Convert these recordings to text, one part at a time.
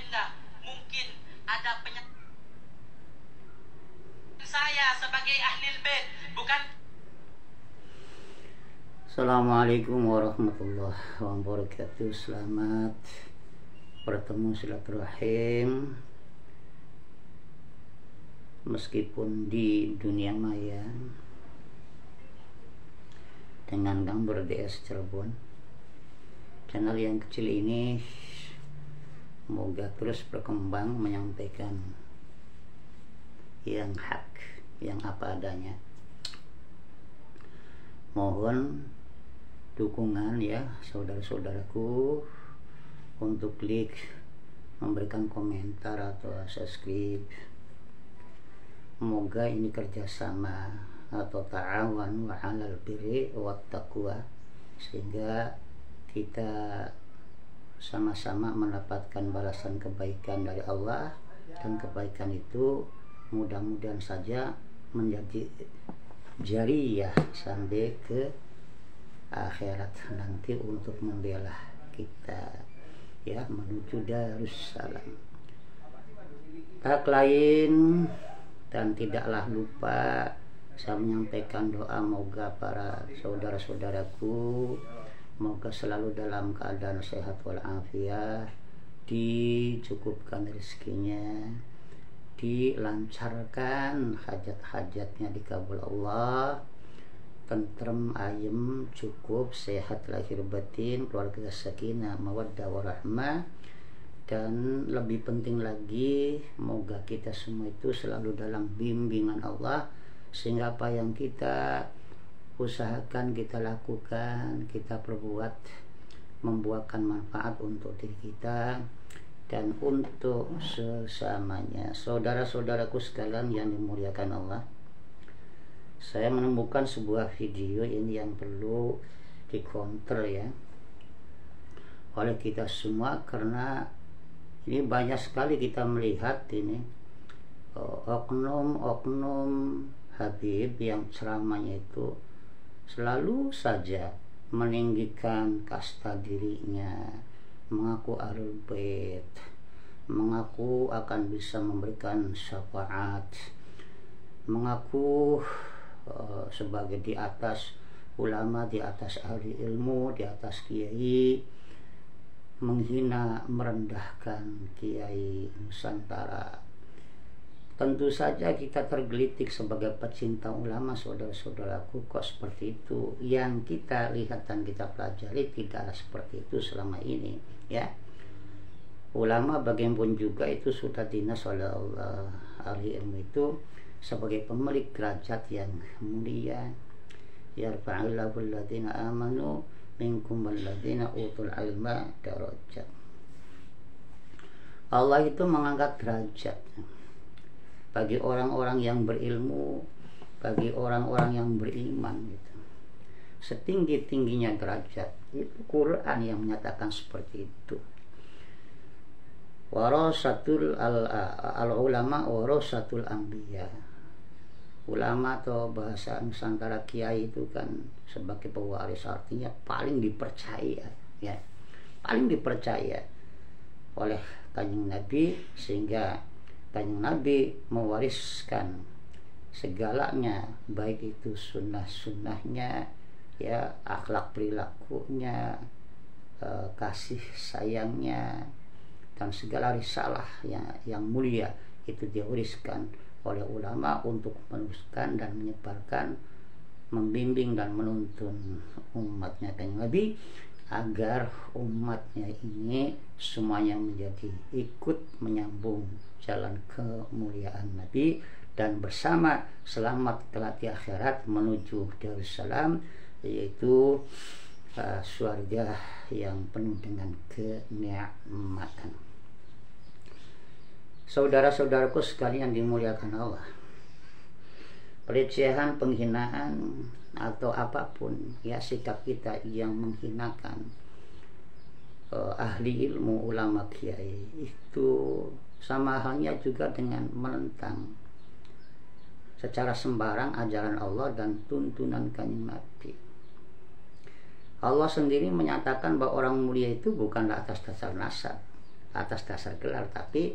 Anda mungkin ada penyakit. Saya sebagai ahli bait bukan. Assalamualaikum warahmatullahi wabarakatuh. Selamat bertemu silaturahim meskipun di dunia maya dengan Kang Berdes Cirebon. Channel yang kecil ini semoga terus berkembang menyampaikan yang hak, yang apa adanya. Mohon dukungan ya saudara-saudaraku untuk klik, memberikan komentar atau subscribe. Semoga ini kerjasama atau ta'awanu 'alal birri wat taqwa, sehingga kita sama-sama mendapatkan balasan kebaikan dari Allah, dan kebaikan itu mudah-mudahan saja menjadi jariyah sampai ke akhirat nanti untuk membela kita ya menuju Darussalam. Tak lain dan tidaklah lupa saya menyampaikan doa moga para saudara-saudaraku moga selalu dalam keadaan sehat walafiat, dicukupkan rezekinya, dilancarkan hajat-hajatnya, dikabul Allah, tentrem, ayem, cukup, sehat lahir batin, keluarga sakinah, mawaddah warahmah, dan lebih penting lagi moga kita semua itu selalu dalam bimbingan Allah, sehingga apa yang kita usahakan, kita lakukan, kita perbuat membuahkan manfaat untuk diri kita dan untuk sesamanya. Saudara-saudaraku sekalian yang dimuliakan Allah, saya menemukan sebuah video ini yang perlu dikonter ya oleh kita semua, karena ini banyak sekali kita melihat ini oknum-oknum Habib yang ceramahnya itu selalu saja meninggikan kasta dirinya, mengaku ahlul bait, mengaku akan bisa memberikan syafaat, mengaku sebagai di atas ulama, di atas ahli ilmu, di atas kiai, menghina, merendahkan kiai Nusantara. Tentu saja kita tergelitik sebagai pecinta ulama, saudara-saudaraku, kok seperti itu. Yang kita lihat dan kita pelajari tidaklah seperti itu selama ini ya. Ulama bagaimanapun juga itu sudah dinas oleh Allah. Ahli ilmu itu sebagai pemilik derajat yang mulia. Yarfa'illahu alladziina aamanu minkum walladziina utul ilma darajat. Allah itu mengangkat derajat bagi orang-orang yang berilmu, bagi orang-orang yang beriman gitu. Setinggi-tingginya derajat itu Quran yang menyatakan seperti itu. Warasatul al-ulama warasatul anbiya. Ulama atau bahasa Nusantara kiai itu kan sebagai pewaris, artinya paling dipercaya ya. Paling dipercaya oleh Kanjeng Nabi, sehingga Kanjeng Nabi mewariskan segalanya, baik itu sunnah-sunnahnya ya, akhlak perilakunya, kasih sayangnya, dan segala risalah yang mulia itu diwariskan oleh ulama untuk meneruskan dan menyebarkan, membimbing dan menuntun umatnya Kanjeng Nabi, agar umatnya ini semuanya menjadi ikut menyambung jalan kemuliaan Nabi dan bersama selamat kelak di akhirat menuju Darussalam, yaitu surga yang penuh dengan kenikmatan. Saudara-saudaraku sekalian dimuliakan Allah, pelecehan, penghinaan atau apapun ya, sikap kita yang menghinakan ahli ilmu, ulama, kiai, itu sama halnya juga dengan menentang secara sembarang ajaran Allah dan tuntunan Kanjeng Nabi. Allah sendiri menyatakan bahwa orang mulia itu bukanlah atas dasar nasab, atas dasar gelar, tapi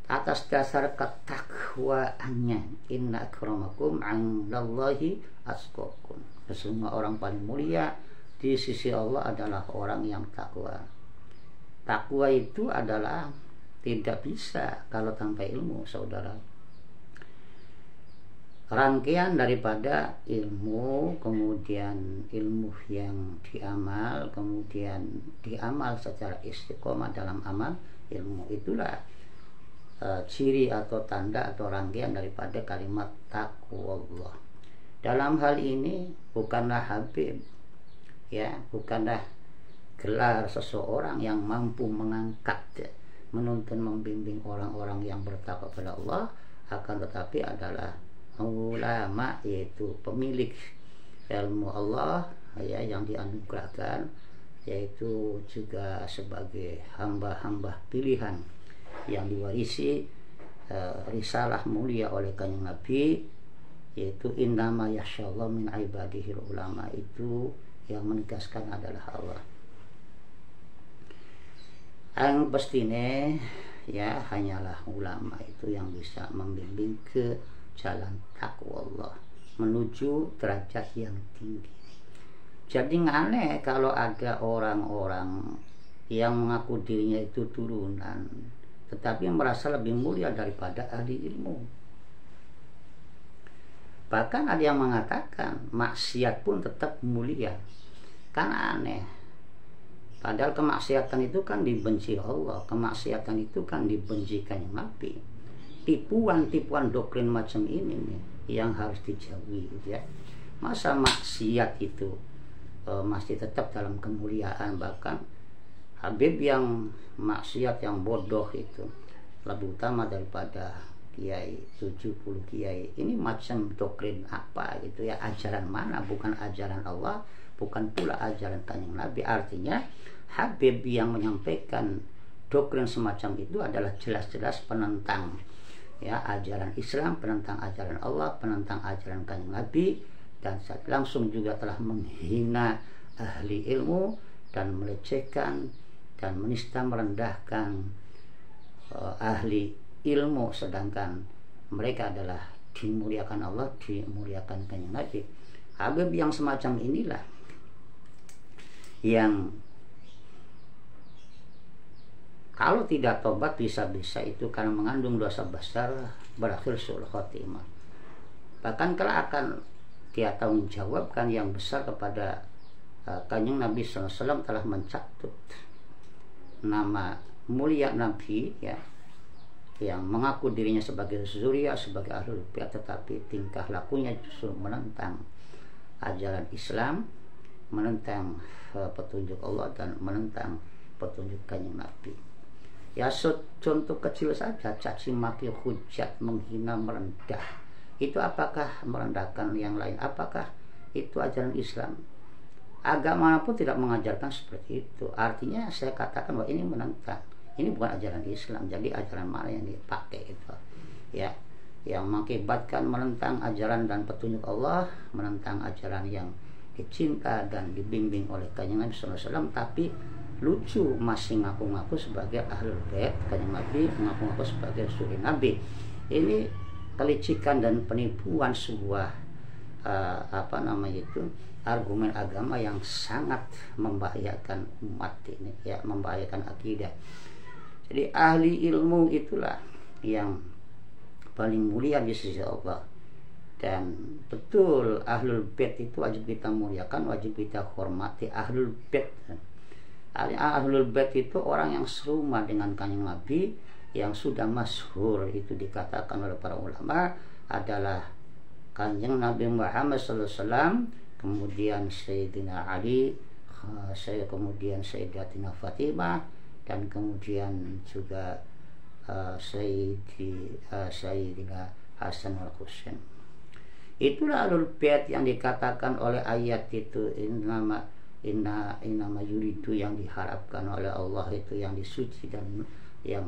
atas dasar ketakwaannya. Inna akramakum 'indallahi atqakum. Sesungguhnya orang paling mulia di sisi Allah adalah orang yang takwa. Takwa itu adalah tidak bisa kalau tanpa ilmu, saudara. Rangkaian daripada ilmu, kemudian ilmu yang diamal, kemudian diamal secara istiqomah dalam amal ilmu, itulah ciri atau tanda atau rangkaian daripada kalimat taqwallah. Dalam hal ini bukanlah habib, ya, bukanlah gelar seseorang yang mampu mengangkat, menuntun, membimbing orang-orang yang bertakwa kepada Allah, akan tetapi adalah ulama, yaitu pemilik ilmu Allah, ya, yang dianugerahkan, yaitu juga sebagai hamba-hamba pilihan yang diwarisi risalah mulia oleh Kanjeng Nabi, yaitu innama yasyallahu min ibadihil ulama. Itu yang menegaskan adalah Allah. Yang pastinya, ya, hanyalah ulama itu yang bisa membimbing ke jalan takwa Allah, menuju derajat yang tinggi. Jadi aneh kalau ada orang-orang yang mengaku dirinya itu turunan, tetapi merasa lebih mulia daripada ahli ilmu. Bahkan ada yang mengatakan maksiat pun tetap mulia. Kan aneh. Padahal kemaksiatan itu kan dibenci Allah, kemaksiatan itu kan dibenci Kanjeng Nabi. Tipuan-tipuan doktrin macam ini nih yang harus dijauhi, ya. Masa maksiat itu masih tetap dalam kemuliaan, bahkan Habib yang maksiat, yang bodoh itu lebih utama daripada kiai 70 kiai. Ini macam doktrin apa gitu, ya, ajaran mana? Bukan ajaran Allah, bukan pula ajaran Kanjeng Nabi. Artinya Habib yang menyampaikan doktrin semacam itu adalah jelas-jelas penentang, ya, ajaran Islam, penentang ajaran Allah, penentang ajaran Kanjeng Nabi, dan langsung juga telah menghina ahli ilmu dan melecehkan dan menista, merendahkan ahli ilmu, sedangkan mereka adalah dimuliakan Allah, dimuliakan Kanjeng Nabi. Habib yang semacam inilah yang kalau tidak tobat bisa-bisa itu karena mengandung dosa besar, berakhir su'ul khotimah. Bahkan kalau akan dia tanggung jawabkan yang besar kepada Kanjeng Nabi SAW telah mencatut nama mulia Nabi, ya, yang mengaku dirinya sebagai zuriyah, sebagai ahlul bait, tetapi tingkah lakunya justru menentang ajaran Islam, menentang petunjuk Allah, dan menentang petunjuk Kanjeng Nabi. Ya, contoh kecil saja, caci maki, hujat, menghina, merendah. Itu apakah merendahkan yang lain? Apakah itu ajaran Islam? Agama manapun tidak mengajarkan seperti itu. Artinya saya katakan bahwa ini menentang. Ini bukan ajaran Islam. Jadi ajaran mana yang dipakai itu? Ya, yang mengakibatkan menentang ajaran dan petunjuk Allah, menentang ajaran yang dicinta dan dibimbing oleh Kanjeng Nabi SAW, tapi lucu masih ngaku-ngaku sebagai ahlul bait Kanjeng Nabi, ngaku-ngaku sebagai suri Nabi. Ini kelicikan dan penipuan sebuah argumen agama yang sangat membahayakan umat ini, ya, membahayakan akidah. Jadi ahli ilmu itulah yang paling mulia di sisi Allah. Dan betul ahlul bait itu wajib kita muliakan, wajib kita hormati. Ahlul bait, ahlul bait itu orang yang serumah dengan Kanjeng Nabi, yang sudah masyhur itu dikatakan oleh para ulama adalah Kanjeng Nabi Muhammad SAW, kemudian Sayyidina Ali, kemudian Sayyidatina Fatimah, dan kemudian juga Sayyidina Hasan wal Husain. Itulah ahlul bait yang dikatakan oleh ayat itu, innama yuridu, yang diharapkan oleh Allah itu yang disuci dan yang